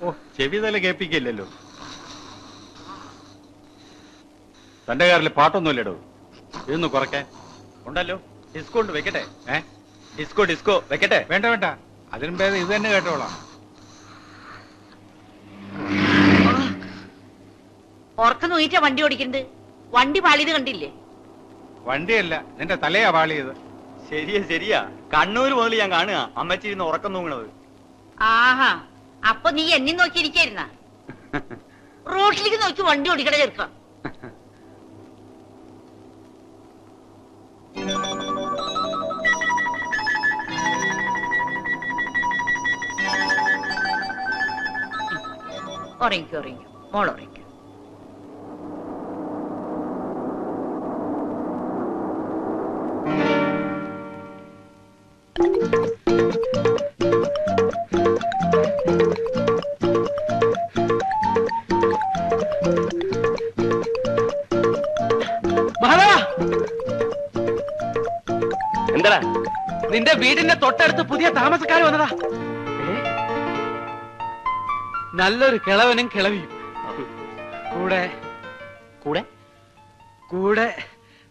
ഓ ചെവി തല കേൾപ്പിക്കില്ലല്ലോ. തന്റെ കാറിൽ പാട്ടൊന്നുമില്ലടോ. ഇതൊന്ന് കുറയ്ക്കാൻ ഉണ്ടല്ലോ. ഡിസ്കോ ഉണ്ട്, വെക്കട്ടെ? ഡിസ്കോ ഡിസ്കോ വെക്കട്ടെ? വേണ്ട വേണ്ട, അതിനും ഭേദം ഇത് തന്നെ കേട്ടോളാം. ഉറക്കം നോയിട്ടാ വണ്ടി ഓടിക്കുന്നത്. വണ്ടി പാളിയത് കണ്ടില്ലേ? വണ്ടിയല്ല, നിന്റെ തലയാ പാളിയത്. ശരിയാ ശരിയാ, കണ്ണൂര് മുതൽ ഞാൻ കാണുക അമ്മച്ചി ഇരുന്ന് ഉറക്കം തൂങ്ങണത്. ആഹാ, അപ്പൊ നീ എന്നെ നോക്കിയിരിക്കായിരുന്ന? റോഡിലേക്ക് നോക്കി വണ്ടി ഓടിക്കട ചേർക്കാം. ഉറങ്ങിക്കോ ഉറങ്ങിക്കോ മോൾ ഉറങ്ങിക്കോ. എന്താ നിന്റെ വീടിന്റെ തൊട്ടടുത്ത് പുതിയ താമസക്കാർ വന്നതാ. നല്ലൊരു കിളവനും കിളവിയും കൂടെ കൂടെ കൂടെ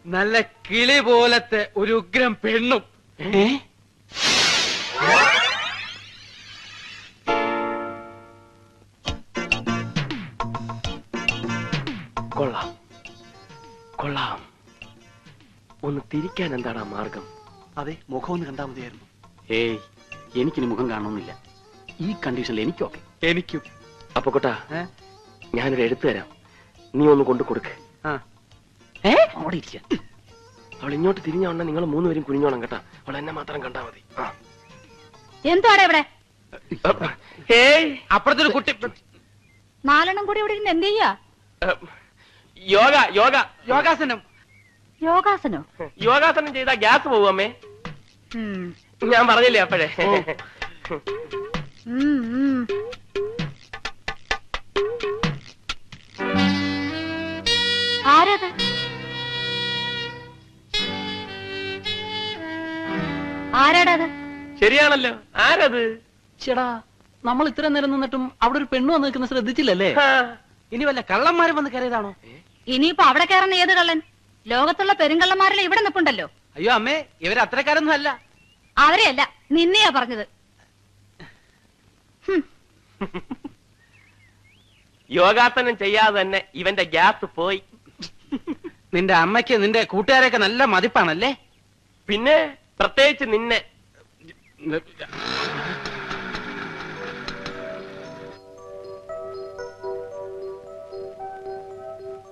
നല്ല കിളി പോലത്തെ ഒരു ഉഗ്രം പെണ്ണും. കൊള്ളാം കൊള്ളാം. ഒന്ന് തിരിക്കാൻ എന്താണ് മാർഗം? അതെ, മുഖം ഒന്ന് കണ്ടാൽ മതിയായിരുന്നു. ഏയ്, എനിക്കിനി മുഖം കാണണമെന്നില്ല. ഈ കണ്ടീഷനിൽ എനിക്കൊക്കെ. എനിക്കും. അപ്പൊ കൊട്ടാ, ഞാനൊരു എഴുത്ത് തരാം, നീ ഒന്ന് കൊണ്ടു കൊടുക്ക്. അവിടെ ഇരിക്കാൻ. അവൾ ഇങ്ങോട്ട് തിരിഞ്ഞോണ്ട നിങ്ങൾ മൂന്നുപേരും കുനിഞ്ഞോണം കേട്ടാ. അവൾ എന്നെ മാത്രം കണ്ടാ മതി. എന്താണ് ഇവിടെ? അപ്പുറത്തൊരു കുട്ടി. നാലെണ്ണം കൂടി ഇവിടെ ഇരുന്ന് എന്ത് ചെയ്യാ? യോഗ യോഗ യോഗാസനം. യോഗാസനോ? യോഗാസനം ചെയ്താ ഗ്യാസ് പോവും അമ്മേ. ഞാൻ പറഞ്ഞില്ലേ അപ്പോഴേ. ആരത്? ആരാടത്? ശരിയാണല്ലോ, ആരത്? ചേടാ, നമ്മൾ ഇത്ര നേരം നിന്നിട്ടും അവിടെ ഒരു പെണ്ണ് വന്ന് നിൽക്കുന്ന ശ്രദ്ധിച്ചില്ലല്ലേ? ഇനി വല്ല കള്ളന്മാരും വന്ന് കയറിയതാണോ? ഇനിയിപ്പോ അവിടെ കയറുന്ന ഏത് കള്ളൻ? ലോകത്തുള്ള പെരുങ്കള്ളന്മാരെല്ലാം ഇവിടെ നിൽപ്പുണ്ടല്ലോ. അയ്യോ അമ്മേ, ഇവര് അത്രക്കാരൊന്നും അല്ല. അവരെയല്ല, നിന്നെയാ പറഞ്ഞത്. യോഗാസനം ചെയ്യാതെ തന്നെ ഇവന്റെ ഗ്യാസ് പോയി. നിന്റെ അമ്മയ്ക്ക് നിന്റെ കൂട്ടുകാരെയൊക്കെ നല്ല മതിപ്പാണല്ലേ? പിന്നെ പ്രത്യേകിച്ച് നിന്നെ.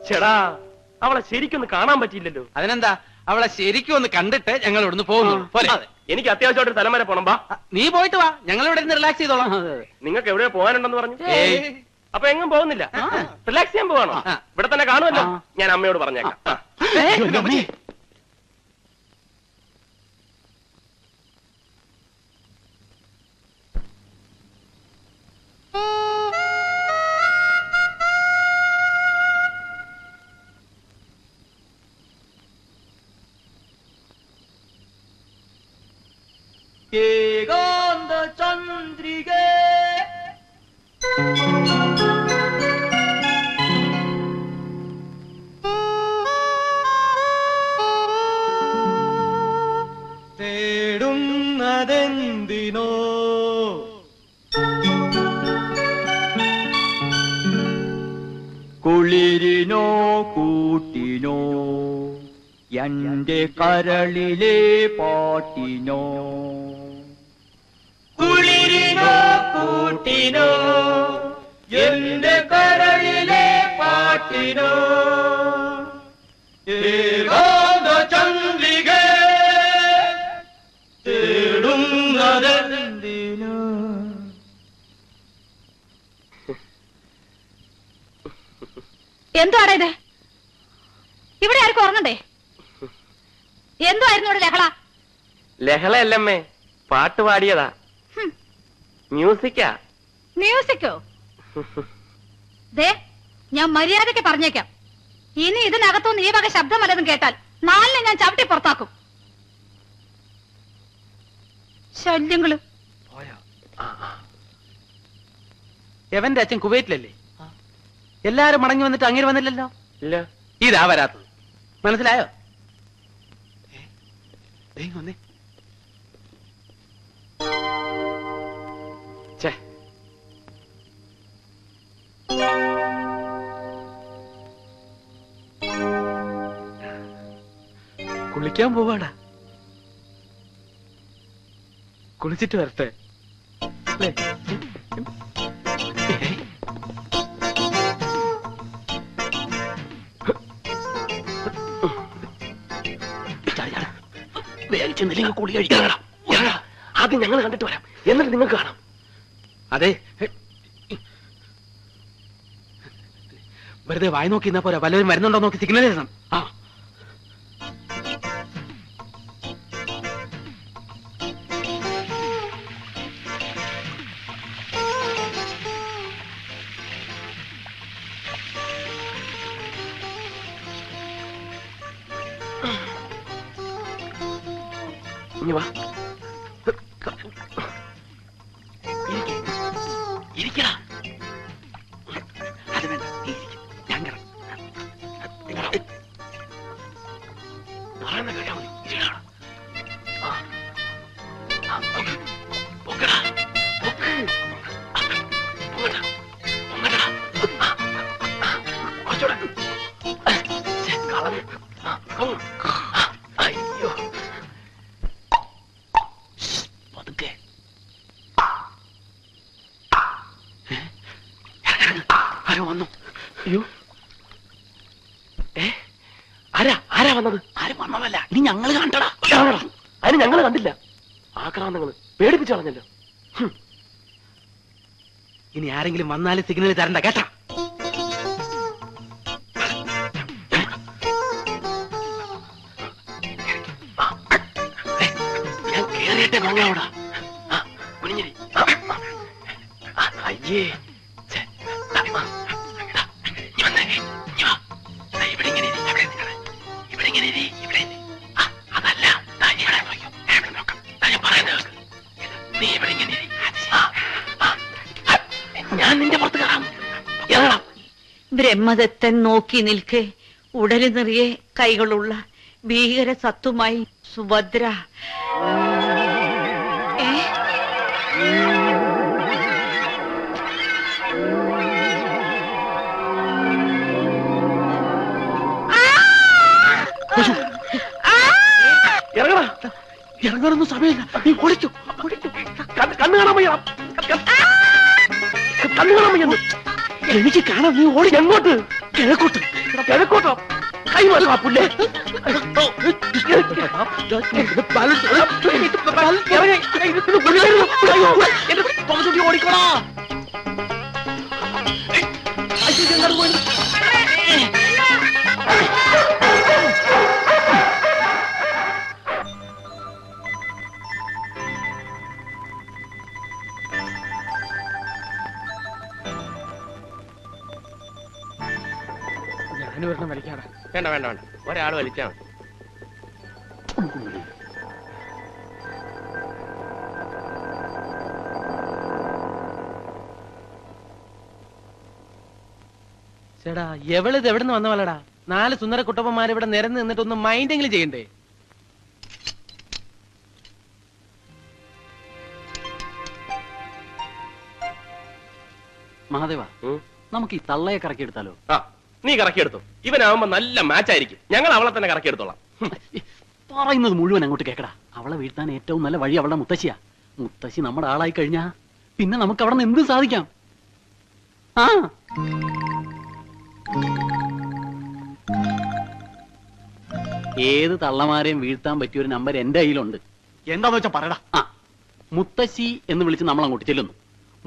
ചേടാ, അവളെ ശരിക്കൊന്ന് കാണാൻ പറ്റിയില്ലല്ലോ. അതിനെന്താ, അവളെ ശരിക്കും ഒന്ന് കണ്ടിട്ട് ഞങ്ങൾ ഇവിടുന്ന് പോകുന്നു. എനിക്ക് അത്യാവശ്യമായിട്ട് സ്ഥലം വരെ പോണം. നീ പോയിട്ട് വാ, ഞങ്ങൾ ഇവിടെ ഇരുന്ന് റിലാക്സ് ചെയ്തോളാം. നിങ്ങൾക്ക് എവിടെയോ പോകാനുണ്ടെന്ന് പറഞ്ഞു. അപ്പൊ എങ്ങും പോകുന്നില്ല, റിലാക്സ് ചെയ്യാൻ പോവാണോ? ഇവിടെ തന്നെ കാണുമല്ലോ. ഞാൻ അമ്മയോട് പറഞ്ഞേക്കാം. ഏകാന്ത ചന്ദ്രിക തേടുന്നതെന്തിനോ കുളിരിനോ കൂട്ടിനോ എന്റെ കരളിലെ പാട്ടിനോ? കുളിരിനോ കൂട്ടിനോ എന്റെ കരളിലെ പാട്ടിനോ? ഏകാന്ത ചന്ദ്രിക തേടുന്നതെന്തിനോ? എന്താണ് ഇത്? ഇവിടെ ആർക്കും ഉറങ്ങണ്ടേ? എന്തായിരുന്നു ഇവിടെ ലഹള? ലഹളയല്ലമ്മേ, പാട്ട് പാടിയതാ. മ്യൂസിക്കാ. മ്യൂസിക്കോ? ദേ, ഞാൻ മര്യാദയ്ക്ക് പറഞ്ഞേക്കാം, ഇനി ഇതിനകത്തുനിന്ന് ഈ വക ശബ്ദം വല്ലതും കേട്ടാൽ നാലിനെ ഞാൻ ചവിട്ടി പുറത്താക്കും. ശല്യങ്ങള്. എവന്റെ അച്ഛൻ കുവൈറ്റിലല്ലേ? എല്ലാരും മടങ്ങി വന്നിട്ട് അങ്ങനെ വന്നില്ലല്ലോ. ഇല്ല. ഇതാ വരാത്തത്. മനസ്സിലായോ? വന്നേ. ഛേ, കുളിക്കാൻ പോവാടാ. കുളിച്ചിട്ട് വരട്ടെ. വേഗം ചെന്നില്ലെങ്കിൽ കുളി കഴിക്കണം. ആദ്യം ഞങ്ങൾ കണ്ടിട്ട് വരാം, എന്നിട്ട് നിങ്ങൾക്ക് കാണാം. അതെ, വെറുതെ വായി നോക്കി ഇന്നാ പോരാ, വല്ലവരും വരുന്നുണ്ടോ നോക്കി സിഗ്നൽ ചെയ്യണം. ആ, ഇനി വാ. ഇരിക്കടാ. അത് വേണ്ട, നീ ഇരിക്ക്. ഞാൻ കിടക്കാം. പറയുന്ന കേട്ടാ മതി. ഇരിക്കടാ. പൊക്കടാ. പൊക്ക്. പൊങ്ങടാ. പൊങ്ങടാ. കുറച്ചുകൂടെ. ഛെ, കളഞ്ഞു. അയ്യോ. പതുക്കെ. ആരോ വന്നു. അയ്യോ. ആരാ വന്നത്? ആരും വന്നതല്ല, ഇനി ഞങ്ങൾ കണ്ടടാ. അതിന് ഞങ്ങൾ കണ്ടില്ല. ആക്രാന്തങ്ങള് പേടിപ്പിച്ചു കളഞ്ഞല്ലോ. ഇനി ആരെങ്കിലും വന്നാലും സിഗ്നൽ തരണ്ട കേട്ടാ. ഞാൻ കേറിയിട്ടെ മങ്ങാവടാ. കുനിഞ്ഞിരി. അയ്യേ. അതല്ല, ഞാൻ നിന്റെ പുറത്ത് കയറാം. ബ്രഹ്മദത്തൻ നോക്കി നിൽക്കെ ഉടല് നിറയെ കൈകളുള്ള ഭീകര സത്തുമായി സുഭദ്ര. ഇറങ്ങടാ. ഇറങ്ങാനൊന്നും സമയമില്ല, നീ ഓടിച്ചു. കണ്ണു കാണാൻ വയ്യ. കണ്ണു കാണാൻ വയ്യ. എനിക്ക് കാണാം, നീ ഓടി. എങ്ങോട്ട്? കിഴക്കോട്ട്. കിഴക്കോട്ടോ? കൈ മാറ്റാ പുല്ലേ. ഓടിക്കോടാ. ഞാനൊരെണ്ണം വലിക്കാടാ. വേണ്ട വേണ്ട വേണ്ട, ഒരാൾ വലിച്ചാ മതി. ചേടാ, എവളിത് എവിടെ നിന്ന് വന്ന പോലെടാ? 4 സുന്ദര കുട്ടപ്പന്മാരിവിടെ നിരന്ന് നിന്നിട്ടൊന്ന് മൈൻഡെങ്കിലും ചെയ്യണ്ടേ? മഹാദേവ, നമുക്ക് ഈ തള്ളയെ കറക്കിയെടുത്താലോ? ആ, നീ കറക്കിയെടുത്തു. ഇവനാവുമ്പോ നല്ല മാച്ച് ആയിരിക്കും. ഞങ്ങൾ അവളെ തന്നെ കറക്കിയെടുത്തോളാം. പറയുന്നത് മുഴുവൻ അങ്ങോട്ട് കേക്കടാ. അവളെ വീഴ്ത്താൻ ഏറ്റവും നല്ല വഴി അവളുടെ മുത്തശ്ശിയാ. മുത്തശ്ശി നമ്മുടെ ആളായി കഴിഞ്ഞാ പിന്നെ നമുക്ക് അവിടെ നിന്ന് എന്ത് സാധിക്കാം? ആ, ഏത് തള്ളമാരെയും വീഴ്ത്താൻ പറ്റിയ ഒരു നമ്പർ എന്റെ കയ്യിലുണ്ട്. എന്താന്ന് വെച്ചാ പറയടാ. ആ, മുത്തശ്ശി എന്ന് വിളിച്ച് നമ്മൾ അങ്ങോട്ട് ചെല്ലുന്നു.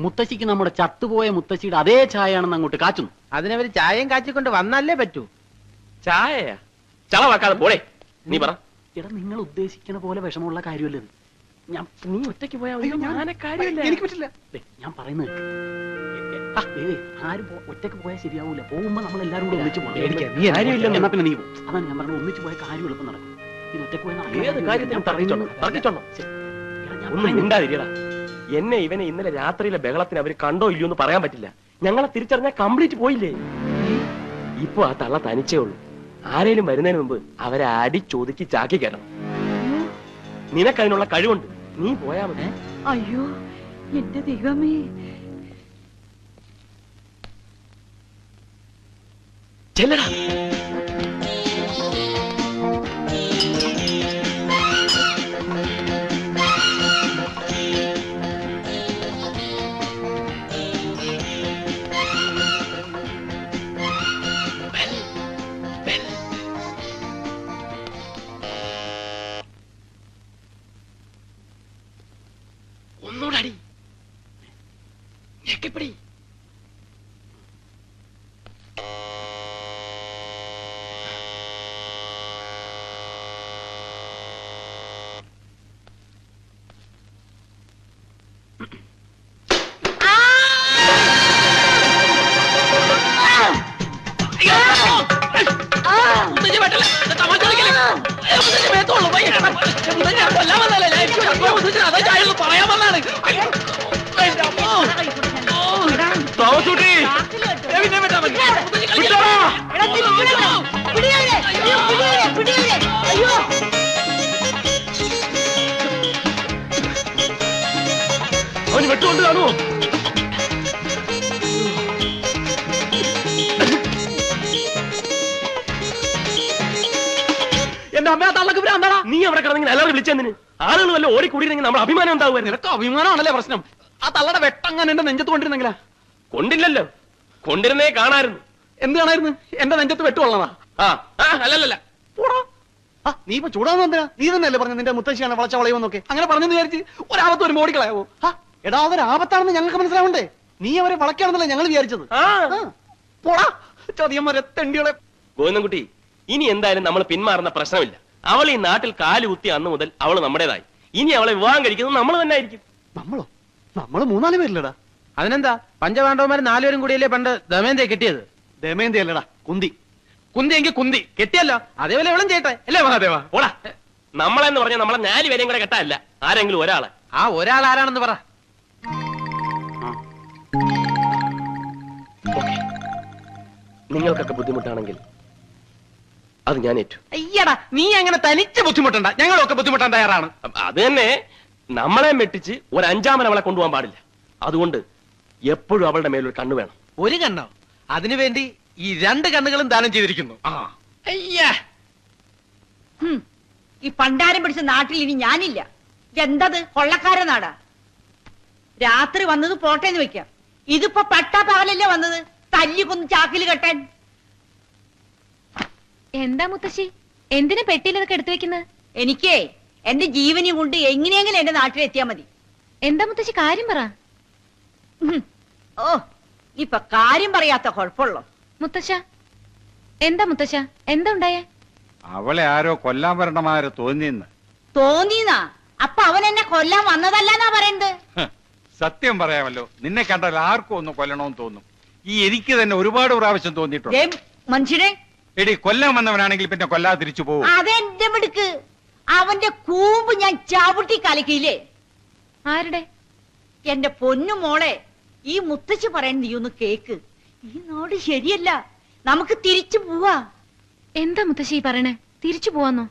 മുത്തശ്ശിക്ക് നമ്മുടെ ചത്തുപോയ മുത്തശ്ശിയുടെ അതേ ചായയാണെന്ന് അങ്ങോട്ട് കാച്ചുന്നു. അതിനവര് ചായയും കാച്ചിക്കൊണ്ട് വന്നല്ലേ പറ്റൂ. ചായയാ? ചളവാക്കാതെ പോളേ. നീ പറ. എടാ, നിങ്ങൾ ഉദ്ദേശിക്കുന്ന പോലെ വിഷമമുള്ള കാര്യമല്ല ഇത്. നീ ഒറ്റയ്ക്ക് പോയാ എനിക്ക് പറ്റില്ല. ഞാൻ പറയുന്നത് ആരും ഒറ്റയ്ക്ക് പോയാൽ ശരിയാവൂല. പോകുമ്പോ നമ്മൾ എല്ലാവരും കൂടെ ഒന്നിച്ച് പോകണം. എന്നാ പിന്നെ നീ പോകും. അതാണ് ഞാൻ പറഞ്ഞത്, ഒന്നിച്ച് പോയ കാര്യം എളുപ്പം നടക്കും. ഇത് ഒറ്റയ്ക്ക് പോയാൽ ഏത് കാര്യത്തിനും തർക്കിച്ചോണം. ഒന്നും മിണ്ടാതിരിയടാ. എന്നെ ഇവനെ ഇന്നലെ രാത്രിയിലെ ബഹളത്തിന് അവര് കണ്ടോ ഇല്ലയോ എന്ന് പറയാൻ പറ്റില്ല. ഞങ്ങളെ തിരിച്ചറിഞ്ഞാൽ കംപ്ലീറ്റ് പോയില്ലേ? ഇപ്പൊ ആ തള്ള തനിച്ചേ ഉള്ളൂ. ആരേലും വരുന്നതിന് മുമ്പ് അവരെ അടി ചോദിക്ക് ചാക്കി കയറണം. നിനക്കതിനുള്ള കഴിവുണ്ട്, നീ പോയാ മതി. അയ്യോ എന്റെ ദൈവമേ. ചെല്ലടാ. ഒന്നൂടടി ഞെക്കിപ്പിടി. അവന് വെട്ടുകൊണ്ട് കാണുമോ? എന്റെ അമ്മ തള്ളക്ക് ഭ്രാന്താടാ. നീ അവിടെ കിടന്നെങ്കിൽ എല്ലാവരും വിളിച്ചെന്തിന്? ആളുകൾ വല്ല ഓടിക്കൂടിയിരുന്നെങ്കിൽ നമ്മൾ അഭിമാനം ഉണ്ടാവുമായിരുന്നു. നിനക്ക് അഭിമാനമാണല്ലേ പ്രശ്നം? ആ തള്ളയുടെ വെട്ടങ്ങനെ എന്റെ നെഞ്ചത്ത് കൊണ്ടിരുന്നെങ്കിലാ. കൊണ്ടില്ലല്ലോ, കൊണ്ടിരുന്നേ കാണായിരുന്നു. എന്ത് കാണായിരുന്നു? എന്റെ നെഞ്ചത്ത് വെട്ടുകൊള്ളണതാ. അല്ലല്ല. നീ ഇപ്പൊ ചൂടാന്ന് എന്തിനാ? നീ തന്നെയല്ലേ പറഞ്ഞു നിന്റെ മുത്തശ്ശിയാണ് വളച്ച വളയുമെന്നൊക്കെ. അങ്ങനെ പറഞ്ഞെന്ന് വിചാരിച്ച് ഒരാപത്ത് ഒരു മോടിക്കളയാവോ? എടാ അതൊരു ആപത്താണെന്ന് ഞങ്ങൾക്ക് മനസ്സിലാവണ്ടേ? നീ അവരെ വളയ്ക്കാണെന്നല്ലേ ഞങ്ങൾ വിചാരിച്ചത്. പോടാ ചതിയന്മാരെ തെണ്ടികളെ. ഗോവിന്ദൻകുട്ടി, ഇനി എന്തായാലും നമ്മൾ പിന്മാറുന്ന പ്രശ്നമില്ല. അവൾ ഈ നാട്ടിൽ കാല് കുത്തി അന്ന് മുതൽ അവൾ നമ്മുടേതായി. ഇനി അവളെ വിവാഹം കഴിക്കുന്നത് നമ്മൾ തന്നെ ആയിരിക്കും. നമ്മളോ? നമ്മള് 3-4 പേരില്ലടാ. അതിനെന്താ, പഞ്ചപാണ്ഡവന്മാർ 4 പേരും കൂടിയല്ലേ പണ്ട് ദമയന്തയെ കെട്ടിയത്? ദമയന്തി അല്ലടാ, കുന്തി. കുന്തി എങ്കിൽ കുന്തി കെട്ടിയല്ലോ, അതേപോലെ എവളും ചെയ്യട്ടെ അല്ലേ മഹാദേവ? ഓടാ. നമ്മളെന്ന് പറഞ്ഞാൽ നമ്മളെ 4 പേരെയും കൂടെ കെട്ടാല്ല, ആരെങ്കിലും ഒരാളെ. ആ ഒരാൾ ആരാണെന്ന് പറ. നിങ്ങൾക്കൊക്കെ ബുദ്ധിമുട്ടാണെങ്കിൽ അത് ഞാൻ ഏറ്റു. അയ്യടാ, നീ അങ്ങനെ തനിച്ച് ബുദ്ധിമുട്ടണ്ട, ഞങ്ങളൊക്കെ ബുദ്ധിമുട്ടാൻ തയ്യാറാണ്. അത് തന്നെ, നമ്മളെ മെട്ടിച്ച് ഒരു 5-ാമൻ അവളെ കൊണ്ടുപോകാൻ പാടില്ല. അതുകൊണ്ട് എപ്പോഴും അവളുടെ മേലൊരു കണ്ണു വേണം. ഒരു കണ്ണോ? അതിനുവേണ്ടി ഈ 2 കണ്ണുകളും ദാനം ചെയ്തിരിക്കുന്നു. അയ്യാ, ഈ പണ്ടാരം പിടിച്ച നാട്ടിൽ ഇനി ഞാനില്ല. എന്തത് കൊള്ളക്കാര നാടാ? രാത്രി വന്നത് പോട്ടേന്ന് വെക്കാം. ഇതിപ്പോ പട്ടാ പകലല്ലേ വന്നത്, തല്ലി കൊന്ന് ചാക്കില് കെട്ടാൻ. എന്താ മുത്തശ്ശി, എന്തിനു പെട്ടിയിലൊക്കെ എടുത്തു വെക്കുന്നത്? എനിക്കേ എന്റെ ജീവനും കൊണ്ട് എങ്ങനെയെങ്കിലും എന്റെ നാട്ടിലെത്തിയാ മതി. എന്താ മുത്തശ്ശി, കാര്യം പറ. ഓ, ഇപ്പൊ കാര്യം പറയാത്ത കുഴപ്പമുള്ളൂ. മുത്തശ്ശ, എന്താ മുത്തശ്ശ, എന്താ ഉണ്ടായേ? അവളെ ആരോ കൊല്ലാൻ വരണമാരോ തോന്നിയെന്ന്. തോന്നിന്നാ? അപ്പൊ അവൻ എന്നെ കൊല്ലാൻ വന്നതല്ലെന്നാ പറയുന്നത്. സത്യം പറയാമല്ലോ, നിന്നെ കണ്ടാൽ ആർക്കും ഒന്ന് കൊല്ലണമെന്ന് തോന്നും. ഈ എനിക്ക് തന്നെ ഒരുപാട് പ്രാവശ്യം തോന്നിയിട്ടുണ്ട്. മനുഷ്യനെ എടി, കൊല്ലാൻ വന്നവനാണെങ്കിൽ പിന്നെ കൊല്ലാതെ തിരിച്ചു പോകും. അതെന്റെ മിടുക്ക്. അവന്റെ കൂമ്പ് ഞാൻ ചവിട്ടി കലക്കിയില്ലേ. ആരുടെ? എന്റെ പൊന്നു മോളെ, ഈ മുത്തച്ഛി പറയാൻ നീ ഒന്ന് കേക്ക്. ഈ നാട് ശരിയല്ല, നമുക്ക് തിരിച്ചു പോവാ. എന്താ മുത്തശ്ശി പറയണേ? തിരിച്ചു പോവാന്നോ?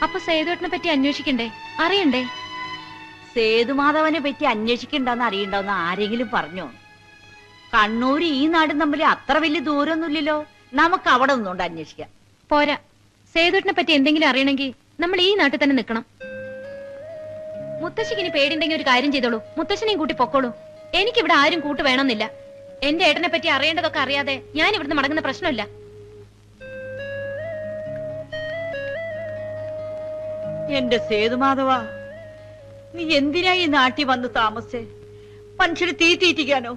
അപ്പൊ സേതുവേട്ടനെ പറ്റി അന്വേഷിക്കണ്ടേ, അറിയണ്ടേ? സേതുമാധവനെ പറ്റി അന്വേഷിക്കണ്ടെന്ന് അറിയണ്ടെന്ന് ആരെങ്കിലും പറഞ്ഞോ? കണ്ണൂര് ഈ നാടും തമ്മിൽ അത്ര വലിയ ദൂരമൊന്നുമില്ലല്ലോ. നമുക്ക് അവിടെ നിന്നുകൊണ്ട് അന്വേഷിക്കാം. പോരാ, സേതുവേട്ടനെ പറ്റി എന്തെങ്കിലും അറിയണമെങ്കിൽ നമ്മൾ ഈ നാട്ടിൽ തന്നെ നിൽക്കണം. മുത്തശ്ശിക്ക് ഇനി പേടിണ്ടെങ്കിൽ ഒരു കാര്യം ചെയ്തോളൂ, മുത്തശ്ശനെയും കൂട്ടി പൊക്കോളൂ. എനിക്കിവിടെ ആരും കൂട്ട് വേണമെന്നില്ല. എന്റെ ഏട്ടനെ പറ്റി അറിയേണ്ടതൊക്കെ അറിയാതെ ഞാൻ ഇവിടുന്ന് മടങ്ങുന്ന പ്രശ്നമില്ല. എന്റെ സേതുമാധവ, നീ എന്തിനാ ഈ നാട്ടിൽ വന്ന് താമസേ? മനുഷ്യര് തീറ്റിക്കാനോ?